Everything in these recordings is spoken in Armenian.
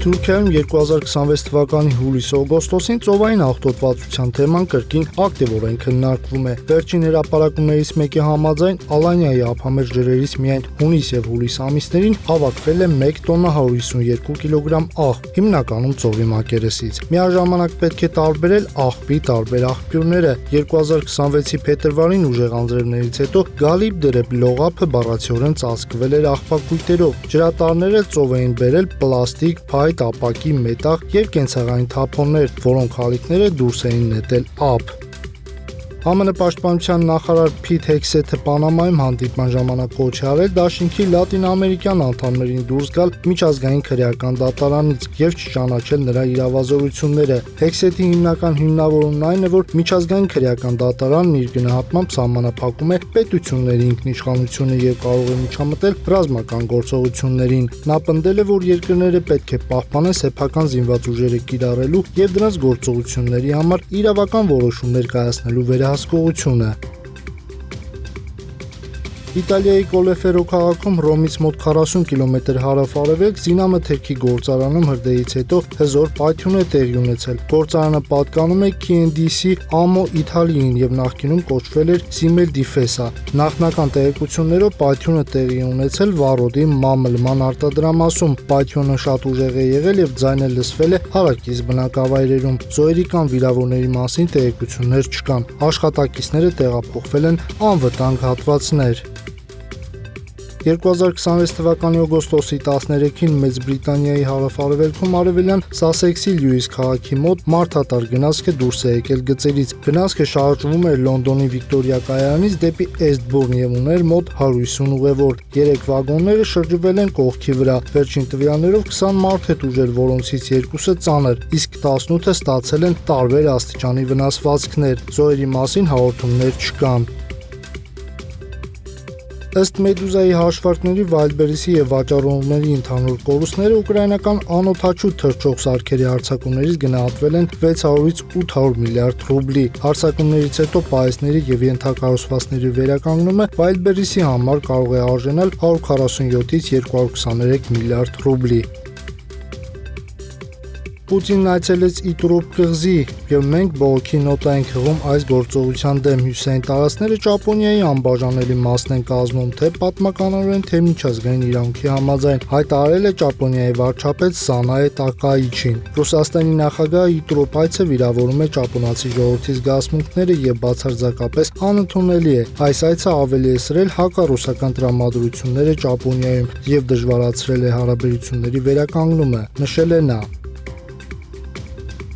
Թուրքիայում 2026 թվականի հուլիս-օգոստոսին ծովային աղտոտվածության թեման կրկին ակտիվորեն քննարկվում է։ Վերջին հրապարակումներից մեկի համաձայն Ալանիայի ափամերձ ջրերից միայն հունիս եւ հուլիս ամիսներին հավաքվել է 1 տոննա 152 կիլոգրամ աղբ, հիմնականում ծովի մակերեսից։ Միաժամանակ պետք է տարբերել աղբի տարբեր աղբյուրները։ 2026-ի փետրվարին ուժեղ անձրևներից հետո գալիբ դրեպ լողափը բառացիորեն ծածկվել էր աղբակույտերով։ Ջրատարները ծով էին բերել պլաստիկ, փայտ, ապակի, մետաղ եւ կենցաղային թափոններ, որոնք հալիկները դուրս էին նետել ափ։ ԱՄՆ պաշտպանության նախարար Փիթ Հեքսեթը Պանամայում հանդիպման ժամանակ կոչ է արել դաշինքի լատինամերիկյան անդամներին դուրս գալ միջազգային քրեական դատարանից եւ չճանաչել նրա իրավազորությունները։ Հեքսեթի հիմնական հիմնավորումն այն է, որ միջազգային քրեական դատարանն իր գնահատմամբ սահմանափակում է պետությունների ինքնիշխանությունը եւ կարող է միջամտել ռազմական գործողություններին։ Նա պնդել է, որ երկրները պետք է պահպանեն սեփական զինված ուժերը կիրառելու եւ դրանց գործողությունների համար իրավական որոշումներ կայացնելու վերահսկողությունը։ Իտալիայի Կոլեֆերո քաղաքում Ռոմից մոտ 40 կիլոմետր հարավ-արևելք զինամթերքի գործարանում հրդեհից հետո հզոր պայթյուն է տեղի ունեցել։ Գործարանը պատկանում է KNDC Ammo Italy-ին եւ նախկինում կոչվել էր Simel Difesa։ Նախնական տեղեկություններով պայթյունը տեղի ունեցել վառոդի մամլման արտադրամասում։ Պայթյունը շատ ուժեղ է եղել եւ ձայնը լսվել է հարակից բնակավայրերում։ Զոհերի կամ վիրավորների մասին տեղեկություններ չկան։ Աշխատակիցները տեղափոխվել են անվտանգ հատվածներ։ 2026 թվականի օգոստոսի 13-ին Մեծ Բրիտանիայի հարավ-արևելքում արևելյան Սասեքսի Լյուիս քաղաքի մոտ մարդատար գնացքը դուրս է եկել գծերից։ Գնացքը շարժվում էր Լոնդոնի Վիկտորիա կայանից դեպի Էստբուրն եւ ուներ մոտ 150 ուղևոր։ 3 վագոնները շրջվել են կողքի վրա։ Վերջին տվյալներով 20 մարդ է տուժել, որոնցից 2-ը ծանր, իսկ 18-ը ստացել են տարբեր աստիճանի վնասվածքներ։ Զոհերի մասին հաղորդումներ չկան։ Ըստ Մեդուզայի հաշվարկների Վայլդբերիսի եւ վաճառողների ընդհանուր կորուստները ուկրաինական անօդաչու թռչող սարքերի հարձակումներից գնահատվել են 600-ից 800 միլիարդ ռուբլի։ Հարձակումներից հետո պահեստների եւ ենթակառուցվածքների վերականգնումը Վայլդբերիսի համար կարող է արժանալ 147-ից 223 միլիարդ ռուբլի։ Պուտինն այցելեց Իտրուպ կղզի եւ մենք բողոքի նոտա ենք հղում այս գործողության դեմ։ Հյուսային տարածքները Ճապոնիայի անբաժանելի մասն են կազմում թե պատմականորեն, թե միջազգային իրավունքի համաձայն, հայտարարել է Ճապոնիայի վարչապետ Սանաե Տակաիչին։ Ռուսաստանի նախագահը Իտրուպ այցը վիրավորում է ճապոնացի ժողովրդի զգացմունքները եւ բացարձակապես անընդունելի է։ Այս այցը ավելի է սրել հակառուսական տրամադրությունները Ճապոնիայում եւ դժվարացրել է հարաբերությունների վերականգնումը, նշել է նա։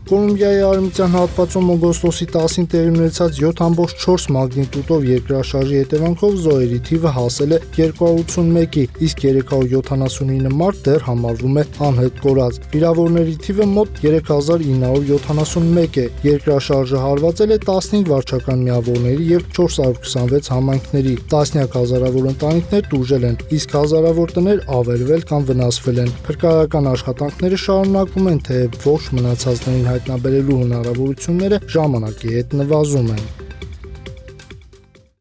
Կոլումբիայի արևմտյան հատվածում օգոստոսի 10-ին տեղի ունեցած 7.4 մագնիտուդով երկրաշարժի հետևանքով զոհերի թիվը հասել է 281-ի, իսկ 379 մարդ դեռ համարվում է անհետ կորած։ Վիրավորների թիվը մոտ 3971 է։ Երկրաշարժը հարվածել է 15 վարչական միավորների եւ 426 համայնքների։ Տասնյակ հազարավոր ընտանիքներ տուժել են, իսկ հազարավոր տներ ավերվել կամ վնասվել են։ Փրկարարական աշխատանքները շարունակվում են, թեև ողջ մնացածներին հայտնաբերելու հնարավորությունները ժամանակի հետ նվազում են։